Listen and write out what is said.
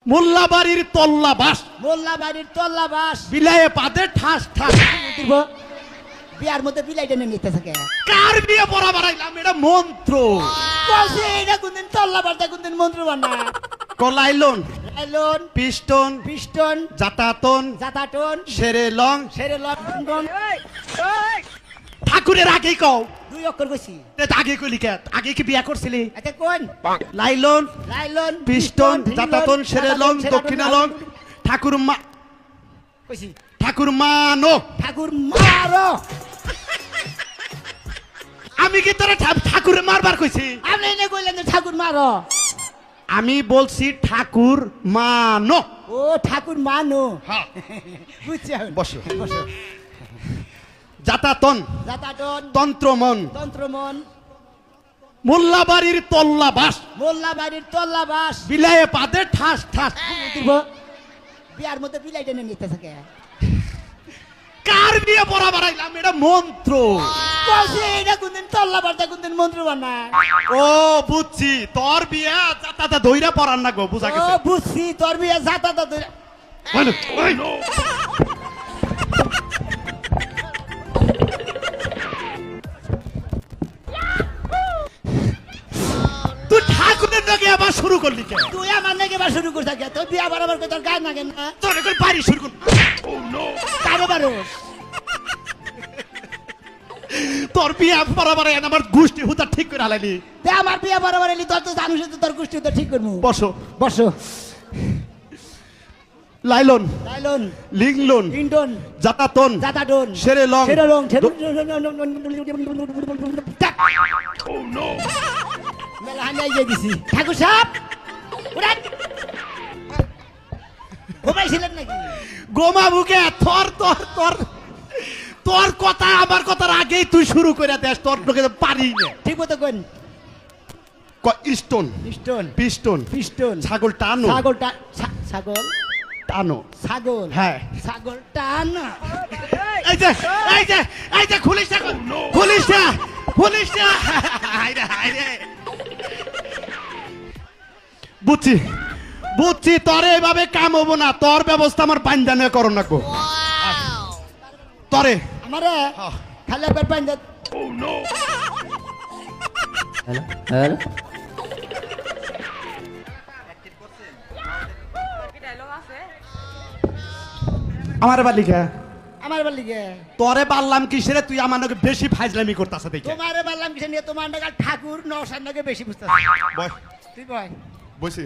মোল্লাবাড়ির তল্লা বাস মোল্লাবাড়ির তল্লা বাস বিলায়ে পাদে ঠাস ঠাস দিব বিয়ার মধ্যে বিলাই টেনে নিতে থাকে কার বিয়ে পড়া বাড়াইলাম এটা মন্ত্র বলছে এটা কোনদিন তল্লা বাস কোনদিন মন্ত্র বানা কলাইলন লাইলন পিস্টন পিস্টন জাতাতন জাতাটন সেরে লং সেরে লন্ডন ঠাকুরের আগেই কও দুই অক্ষর কইছি আগে কইলি কে আগে কি বিয়া করছিলি আচ্ছা কোন লাইলন লাইলন পিস্টন জাতাতন সেরে লং দক্ষিণালং ঠাকুর মা কইছি ঠাকুর মানো ঠাকুর মারো আমি কি তোরা ঠাকুরে মারবার কইছি আপনি এনে কইলেন যে ঠাকুর মারো আমি বলছি ঠাকুর মানো ও ঠাকুর মানো হ্যাঁ বুঝছি এখন। বসো। বসো জাতাতন জাতাটন তন্ত্রমন তন্ত্রমন মোল্লাবাড়ির তল্লা বাস মোল্লাবাড়ির তল্লা বাস বিলায়ে পাদে ঠাস ঠাস দিব বিয়ার মধ্যে বিলাই টেনে নিতে থাকে কার বিয়ে পড়া বাড়াইলাম এটা মন্ত্র বলছে এটা কোনদিন তল্লা বাস কোনদিন মন্ত্র বানা ও বুঝছি তোর বিয়ে জাতাতা দইরা পড়ার না গো বুঝা ও গেছে বুঝছি তোর বিয়া জাতাটা ধরে বলো, ওই। তুই ঠাকুরের নাকি আবার শুরু করলি কে তুই আমার নাকি এবার শুরু করতে গে তোর বিয়া বাড়াবার কথা তোর গায়ে নাগে না তোর এখন বাড়ি শুরু কর কারো বারো তোর বিয়ে পড়া বাড়াই আমার গোষ্ঠী হুতা ঠিক করে হালাইলি তে আমার বিয়া বাড়াবার এলি তোর তো জানুস তো তোর গোষ্ঠী তো ঠিক করবো বসো বসো লাইলন লাইলন লিংলন ইন্ডন জাতাতন জাতাটন সেরে লং সেরলং মেলা হানি আইয়ে দিছি ঠাকুর সাহেব উড়ান ঘুমাইছিলেন নাকি গোমা বুকে তোর তোর তোর তোর কথা আমার কথার আগেই তুই শুরু করে দেস তোর লোকে পারি না ঠিক মতো কোন স্টোন পিস্টন পিস্টন পিস্টন ছাগল টানো ছাগলটা ছাগল টানো ছাগল হ্যাঁ ছাগল টান এই যে এই যে এই যে খুলিস না খুলিস না খুলিস না হায়রে হায়রে বুঝছি বুঝছি তোর এভাবে কাম হবো না তোর ব্যবস্থা আমার পাঞ্জানে করো না গো তরে আমারে খালি একবার পাইন দে হ্যালো হ্যালো আমার বালিকা আমার বাড়ি গে তোরে বাল্লাম কিসেরে তুই আমার নাকি বেশি ফাইজলামি করতাছ দেখে তোমারে বললাম কিছু নিয়ে তোমার নাকি ঠাকুর নশার নাকি বেশি বুঝতে বয় তুই বয় বসি